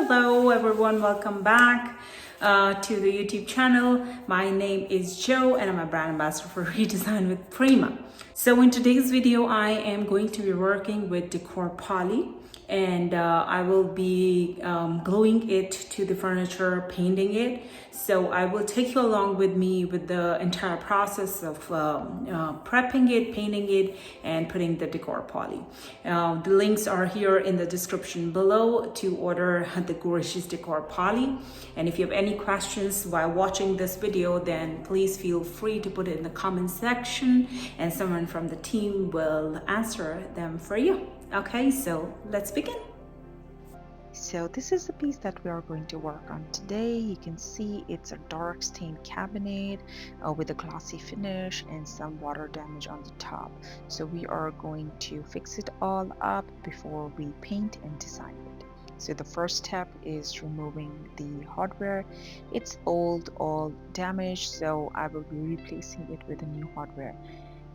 Hello everyone, welcome back to the YouTube channel. My name is Jo and I'm a brand ambassador for Redesign with Prima. So in today's video, I am going to be working with Decor Poly, and I will be gluing it to the furniture, painting it. So I will take you along with me with the entire process of prepping it, painting it, and putting the Decor Poly. The links are here in the description below to order the gorgeous Decor Poly. And if you have any questions while watching this video, then please feel free to put it in the comment section and someone from the team will answer them for you. Okay, so let's begin. So this is the piece that we are going to work on today. You can see it's a dark stained cabinet with a glossy finish and some water damage on the top. So we are going to fix it all up before we paint and design it. So the first step is removing the hardware. It's old, all damaged, so I will be replacing it with a new hardware.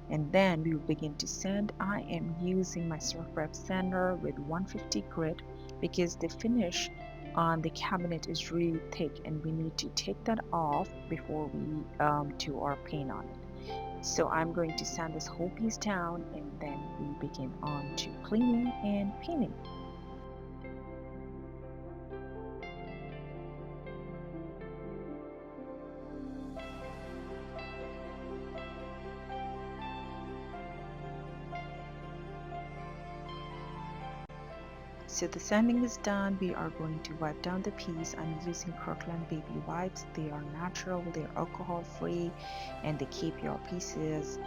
And then we will begin to sand. I am using my surf prep sander with 150 grit because the finish on the cabinet is really thick and we need to take that off before we do our paint on it. So I'm going to sand this whole piece down and then we begin on to cleaning and painting. So the sanding is done. We are going to wipe down the piece. I'm using Kirkland baby wipes. They are natural, they're alcohol free, and they keep your pieces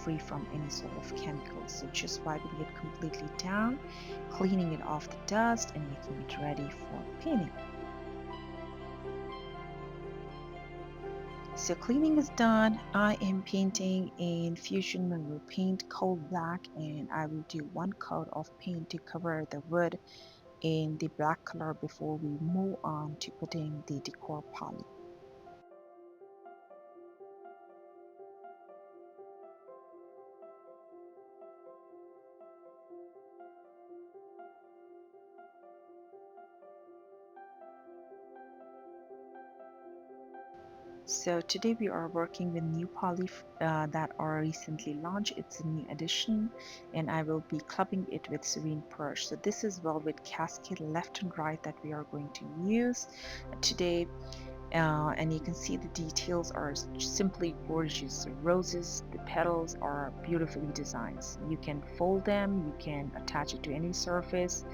free from any sort of chemicals. So just wiping it completely down, cleaning it off the dust, and making it ready for painting. So cleaning is done. I am painting in Fusion Mineral Paint Coal Black, and I will do one coat of paint to cover the wood in the black color before we move on to putting the Decor Poly. So today we are working with new poly that are recently launched. It's a new edition and I will be clubbing it with Serene Purge. So this is velvet cascade left and right that we are going to use today. And you can see the details are simply gorgeous. The roses, the petals are beautifully designed. You can fold them, you can attach it to any surface,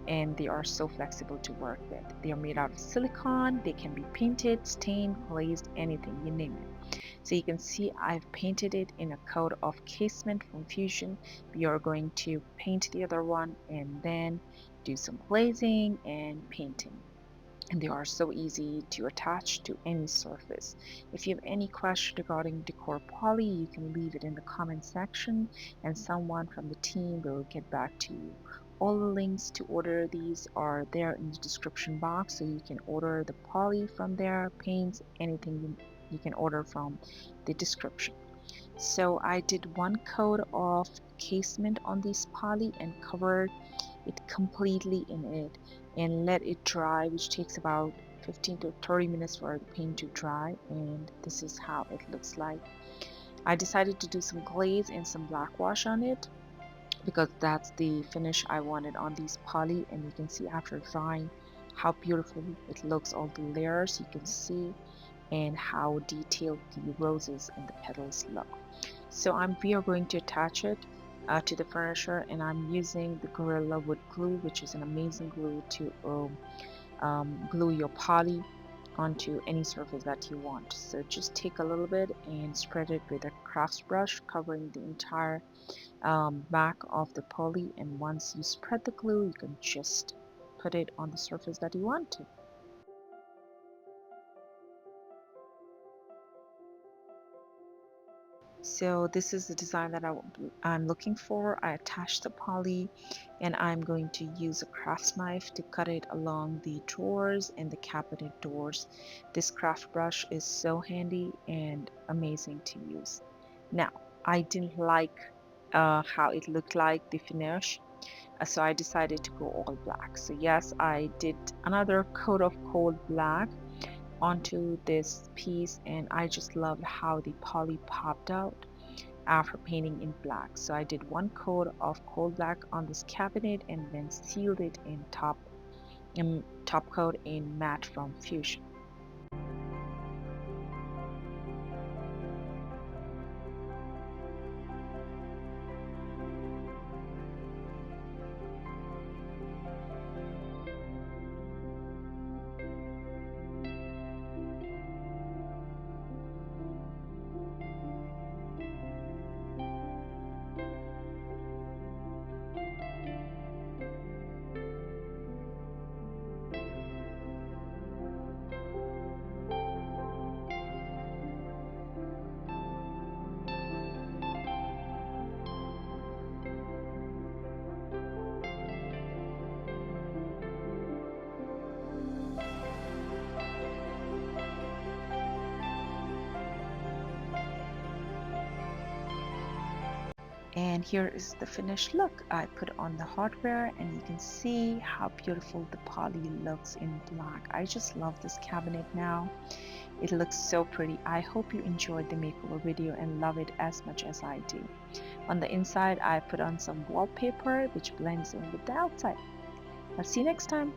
and they are so flexible to work with. They are made out of silicone, they can be painted, stained, glazed, anything, you name it. So you can see I've painted it in a coat of casement from Fusion. We are going to paint the other one and then do some glazing and painting. And they are so easy to attach to any surface. If you have any question regarding Decor Poly, you can leave it in the comment section and someone from the team will get back to you. All the links to order these are there in the description box, so you can order the poly from there, paints, anything you can order from the description. So I did one coat of casement on this poly and covered it completely in it and let it dry, which takes about 15 to 30 minutes for the paint to dry, and this is how it looks like. I decided to do some glaze and some black wash on it because that's the finish I wanted on these poly, and you can see after drying how beautiful it looks, all the layers you can see and how detailed the roses and the petals look. So we are going to attach it to the furniture, and I'm using the Gorilla Wood glue, which is an amazing glue to glue your poly onto any surface that you want. So just take a little bit and spread it with a crafts brush, covering the entire back of the poly, and once you spread the glue, you can just put it on the surface that you want to. So this is the design that I'm looking for. I attached the poly and I'm going to use a craft knife to cut it along the drawers and the cabinet doors. This craft brush is so handy and amazing to use. Now, I didn't like how it looked like, the finish. So I decided to go all black. So yes, I did another coat of cold black onto this piece, and I just loved how the poly popped out after painting in black. So I did one coat of cold black on this cabinet and then sealed it in top coat in matte from Fusion. And here is the finished look. I put on the hardware and you can see how beautiful the poly looks in black. I just love this cabinet now. It looks so pretty. I hope you enjoyed the makeover video and love it as much as I do. On the inside, I put on some wallpaper which blends in with the outside. I'll see you next time.